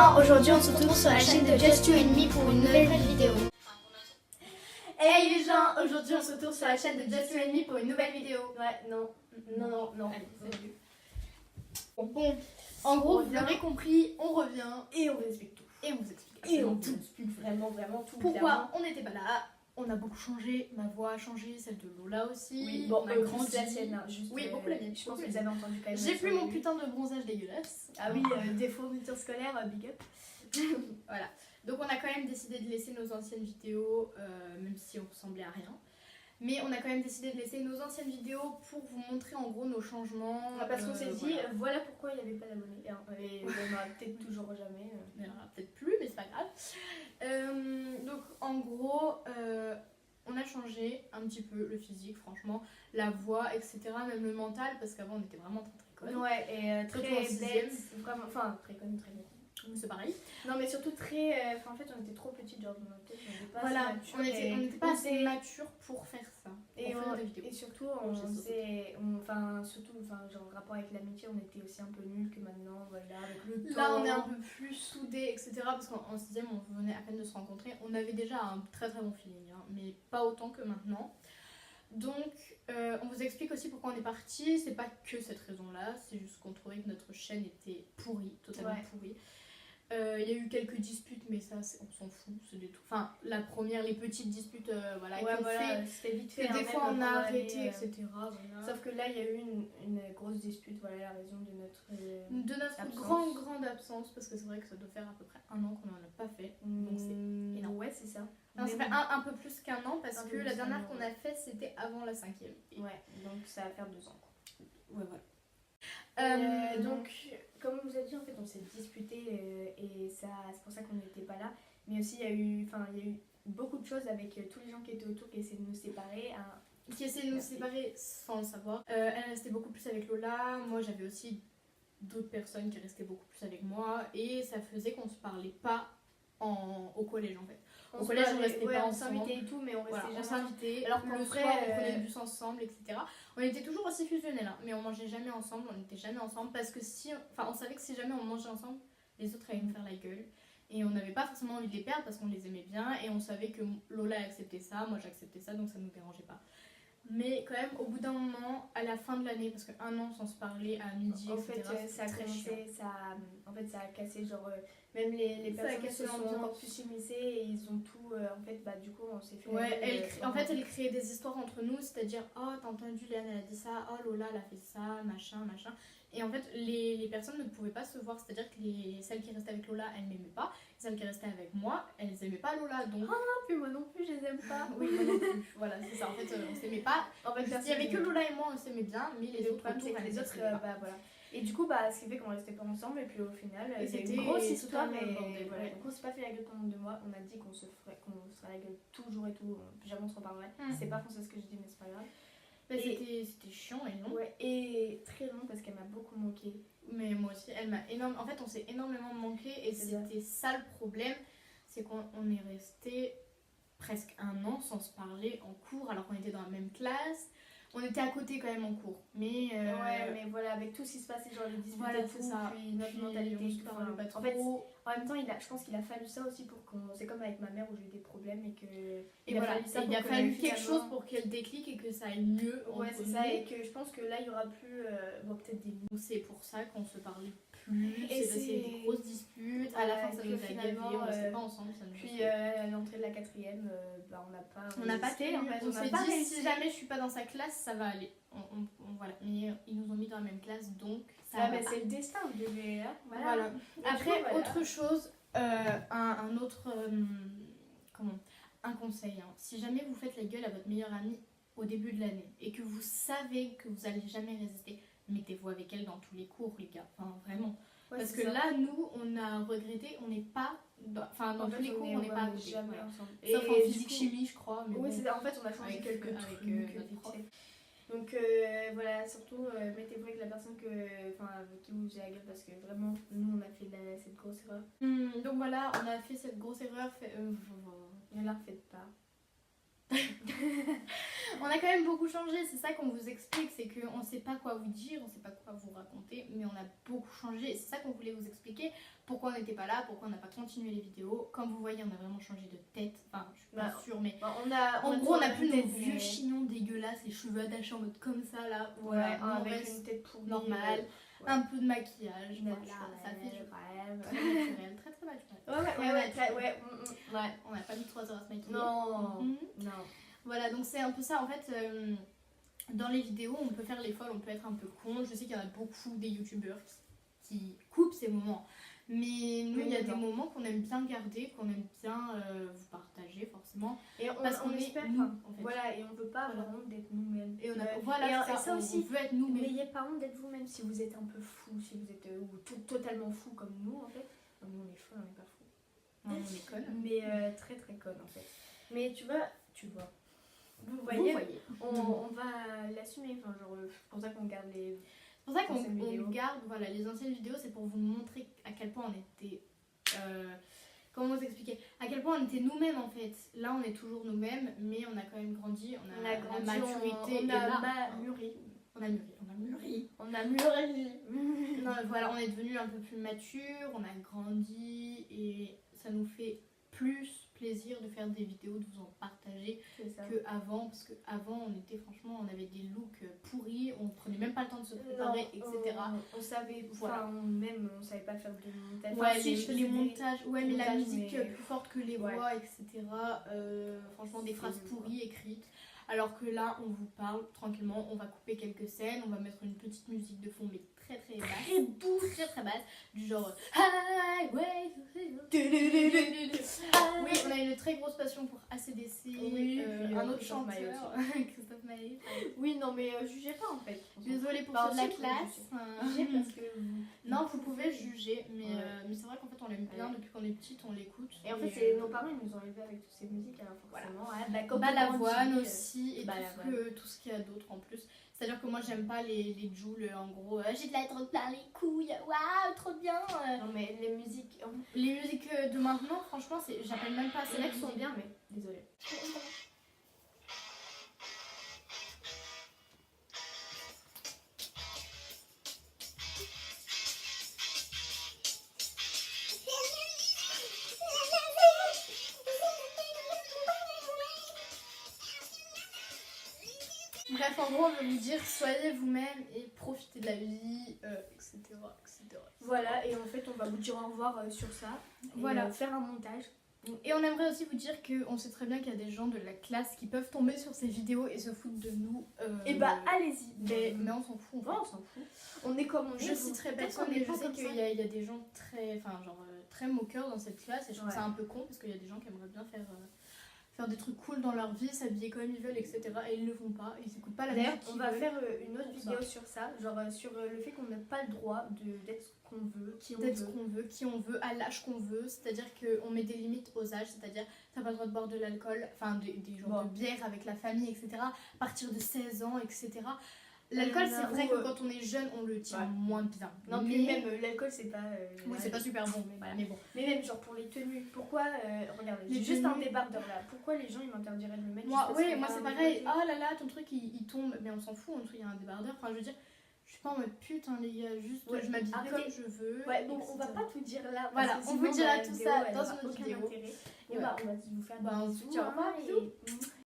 gens, aujourd'hui on se retrouve sur la chaîne de Just You and Me pour une nouvelle vidéo. Hey les gens, aujourd'hui on se retrouve sur la chaîne de Just You and Me pour une nouvelle vidéo. Ouais, non. Allez, salut. Bon, en gros, vous l'aurez compris, on revient Et on vous explique tout. et on vous explique. Et on tout. vous explique vraiment tout. Pourquoi on n'était pas là. On a beaucoup changé, ma voix a changé, celle de Lola aussi. Oui, bon, on a grandi. la sienne, hein, juste, Oui, beaucoup la mienne. Je pense que vous avez entendu quand même. J'ai plus mon putain de bronzage dégueulasse. Ah oui, des fournitures scolaires, big up. Voilà. Donc on a quand même décidé de laisser nos anciennes vidéos, même si on ressemblait à rien. Mais on a quand même décidé de laisser nos anciennes vidéos pour vous montrer en gros nos changements. Parce qu'on s'est dit, voilà. voilà pourquoi il n'y avait pas d'abonnés. Et on n'aura peut-être toujours jamais. Il n'y en aura peut-être plus, mais c'est pas grave. Donc en gros, on a changé un petit peu le physique, franchement, la voix, etc. Même le mental, parce qu'avant on était vraiment très connes. Ouais, et Surtout en très sixième. bête, vraiment, enfin très conne, très bête. C'est pareil. Non mais surtout très, en fait on était trop petites, genre dans notre tête, on n'était pas Voilà, assez mature. on n'était pas assez mature pour faire ça. Et, pour faire des vidéos. et surtout, surtout genre en rapport avec l'amitié, on était aussi un peu nuls que maintenant, voilà, avec le temps. Là, on est un peu plus soudés, etc. Parce qu'en 6ème, on venait à peine de se rencontrer. On avait déjà un très très bon feeling, hein, mais pas autant que maintenant. Donc, on vous explique aussi pourquoi on est parti. C'est pas que cette raison-là, c'est juste qu'on trouvait que notre chaîne était pourrie, totalement pourrie. Il y a eu quelques disputes, mais ça, on s'en fout, c'est des tout. Enfin, la première, les petites disputes, voilà, c'était vite fait. Des fois, on a arrêté, etc. Voilà. Sauf que là, il y a eu une grosse dispute, voilà la raison de notre absence. grande absence, parce que c'est vrai que ça doit faire à peu près 1 an qu'on n'en a pas fait. Donc c'est énorme. Ouais, c'est ça. Non, ça fait un peu plus qu'1 an, parce que la dernière qu'on a fait, c'était avant la 5ème. Ouais, donc ça va faire 2 ans. Ouais, voilà. Donc, comme on vous a dit, en fait, on s'est disputé et c'est pour ça qu'on n'était pas là. Mais aussi, il y a eu beaucoup de choses avec tous les gens qui étaient autour qui essaient de nous séparer. Qui essaient de nous séparer sans le savoir. Elle restait beaucoup plus avec Lola. Moi, j'avais aussi d'autres personnes qui restaient beaucoup plus avec moi. Et ça faisait qu'on se parlait pas au collège, en fait. Au collège, on restait pas ensemble. On s'invitait et tout, mais on restait jamais. On s'invitait. Alors qu'en le vrai, soir, on prenait le bus ensemble, etc. On était toujours aussi fusionnels, hein, mais on mangeait jamais ensemble. On n'était jamais ensemble parce que on savait que si jamais on mangeait ensemble, les autres allaient nous faire la gueule. Et on n'avait pas forcément envie de les perdre parce qu'on les aimait bien. Et on savait que Lola acceptait ça, moi j'acceptais ça, donc ça nous dérangeait pas. Mais quand même, au bout d'un moment, à la fin de l'année, parce qu'un an sans se parler à midi, en etc. fait, ça a commencé, ça a cassé, genre, même les personnes se sont encore plus immiscées et ils ont tout, en fait, bah du coup, on s'est fait... Ouais, elle créait des histoires entre nous, c'est-à-dire, oh, t'as entendu, Léane, elle a dit ça, oh, Lola, elle a fait ça, machin. Et en fait, les personnes ne pouvaient pas se voir, c'est-à-dire que celles qui restaient avec Lola, elles m'aimaient pas. Celles qui restaient avec moi, elles aimaient pas Lola, donc... Oh non, puis moi non plus, je les aime pas. Oui, moi non plus. Voilà, c'est ça, en fait, on s'aimait pas. En fait, il y avait que Lola et moi, on s'aimait bien, mais les autres, les autres, bah voilà. Et du coup, bah, ce qui fait qu'on restait pas ensemble, et puis au final, c'était une grosse histoire, mais voilà. Donc on s'est pas fait la gueule pendant 2 mois, on a dit qu'on se ferait la gueule toujours et tout, jamais on se reparlerait. C'est pas français ce que je dis, mais c'est pas grave. C'était chiant et long. Ouais, et très long parce qu'elle m'a beaucoup manqué. Mais moi aussi, en fait, on s'est énormément manqué et c'était ça le problème, c'est qu'on est resté presque 1 an sans se parler en cours alors qu'on était dans la même classe. On était à côté quand même en cours, mais ouais, mais voilà, avec tout ce qui se passait, genre les disputes voilà, et tout, ça. puis notre mentalité, on se parlait pas trop. En fait, en même temps, je pense qu'il a fallu ça aussi pour qu'on... C'est comme avec ma mère où j'ai eu des problèmes et que... Il a fallu quelque chose pour qu'elle déclique et que ça aille mieux. Ouais, c'est ça, et que je pense que là, il y aura plus... bon, peut-être des... C'est pour ça qu'on se parlait plus, et c'est des grosses disputes, à la fin ça nous a gavé, on restait pas ensemble. Puis à l'entrée de la 4ème, bah, on n'a pas tenu, en fait, on s'est dit si jamais je suis pas dans sa classe, ça va aller. Voilà. Mais ils nous ont mis dans la même classe, donc ça va. C'est le destin, vous devez... Voilà. Après, autre chose, un autre... un conseil, hein. Si jamais vous faites la gueule à votre meilleure amie au début de l'année et que vous savez que vous allez jamais résister, mettez-vous avec elle dans tous les cours, les gars. Enfin, vraiment. Ouais, parce que là, nous, on a regretté, on n'est pas... dans tous les cours, on n'est pas à côté. Jamais ensemble. Sauf en physique-chimie, je crois. Mais oui, bon, en fait, on a changé quelques trucs notre prof. Donc voilà, surtout mettez-vous avec la personne avec qui vous faisiez la gueule parce que vraiment, nous, on a fait cette grosse erreur. Donc voilà, on a fait cette grosse erreur. Ne la refaites pas. On a quand même beaucoup changé, c'est ça qu'on vous explique, c'est qu'on sait pas quoi vous dire, on sait pas quoi vous raconter, mais on a beaucoup changé et c'est ça qu'on voulait vous expliquer, pourquoi on n'était pas là, pourquoi on n'a pas continué les vidéos. Comme vous voyez, on a vraiment changé de tête, enfin je suis pas sûre, mais en gros on a plus nos vieux chignons dégueulasses, les cheveux attachés en mode comme ça là, voilà, avec une tête pour normale, un peu de maquillage, naturel, voilà, ça fait du rêve. très naturel, très naturel. Ouais, on n'a pas mis 3 heures à se maquiller. Non. Voilà, donc c'est un peu ça en fait. Dans les vidéos, on peut faire les folles, on peut être un peu con. Je sais qu'il y en a beaucoup des youtubeurs qui coupent ces moments. Mais nous, il y a des moments qu'on aime bien garder, qu'on aime bien vous partager forcément. Et parce qu'on espère, en fait. Voilà, et on veut pas avoir honte d'être nous-mêmes. Et ça aussi, on veut être nous-mêmes. N'ayez pas honte d'être vous-même si vous êtes un peu fou, si vous êtes totalement fou comme nous en fait. Enfin, nous on est fou, on n'est pas fou. On est connes. Mais très très connes en fait. Mais tu vois. Vous voyez. On va l'assumer, enfin genre c'est pour ça qu'on garde les. C'est pour ça qu'on garde les anciennes vidéos, c'est pour vous montrer à quel point on était. Comment vous expliquer? À quel point on était nous-mêmes en fait. Là on est toujours nous-mêmes, mais on a quand même grandi, on a la maturité. On a mûri. Non, voilà, on est devenu un peu plus mature, on a grandi et ça nous fait plus plaisir de faire des vidéos, de vous en partager qu'avant, parce qu'avant on était on avait des looks pourris, on prenait même pas le temps de se préparer, etc. On savait, on savait pas faire de montage. Ouais, les montages, mais la musique plus forte que les voix, etc. Franchement, des phrases pourries écrites. Alors que là, on vous parle tranquillement, on va couper quelques scènes, on va mettre une petite musique de fond, mais très très basse. Très douce. Très basse, du genre Highway. Oui, on a une très grosse passion pour AC/DC, un autre chanteur, Christophe Maé. Oui, non, mais jugez pas en fait. Désolée pour ceux de la classe. Jugez parce que. Non, vous pouvez juger, mais c'est vrai qu'en fait on l'aime bien depuis qu'on est petite, on l'écoute. Et en fait, nos parents ils nous ont élevés avec toutes ces musiques, alors forcément. Balavoine aussi, et tout ce qu'il y a d'autre en plus. C'est-à-dire que moi j'aime pas les Jul, en gros, j'ai de la drogue plein les couilles, waouh, trop bien. Non, mais les musiques de maintenant, franchement, j'appelle même pas. C'est là qu'ils sont bien, mais désolée. Bref, en gros, on veut vous dire, soyez vous-même et profitez de la vie, etc. Voilà, et en fait, on va vous dire au revoir sur ça. Et faire un montage. Et on aimerait aussi vous dire qu'on sait très bien qu'il y a des gens de la classe qui peuvent tomber sur ces vidéos et se foutre de nous. Et allez-y. Mais on s'en fout. On s'en fout. On est comme on est. Je citerai personne, mais je sais qu'il y a des gens très moqueurs dans cette classe et je trouve ça un peu con parce qu'il y a des gens qui aimeraient bien faire des trucs cool dans leur vie, s'habiller comme ils veulent, etc. Et ils le font pas, ils écoutent pas la musique. D'ailleurs, on va faire une autre vidéo sur ça, genre sur le fait qu'on n'a pas le droit d'être ce qu'on veut, qui on veut, à l'âge qu'on veut. C'est-à-dire qu'on met des limites aux âges, c'est-à-dire t'as pas le droit de boire de l'alcool, enfin des genres de bière avec la famille, etc. À partir de 16 ans, etc. L'alcool, c'est vrai que quand on est jeune, on le tient moins bien. Non, mais même l'alcool, c'est pas. C'est pas super bon, mais bon. Mais même, genre pour les tenues, pourquoi. Regarde, j'ai juste un débardeur là. Pourquoi les gens ils m'interdiraient de le mettre? Moi c'est pareil. Oh là là, ton truc il tombe. Mais on s'en fout, un truc, il y a un débardeur. Enfin, je veux dire, je suis pas en mode putain, les gars, juste je m'habille comme je veux. Ouais, donc on va pas tout dire là. Voilà, on vous dira tout ça dans une autre vidéo. Et on va vous faire des bisous. Au revoir, bisous.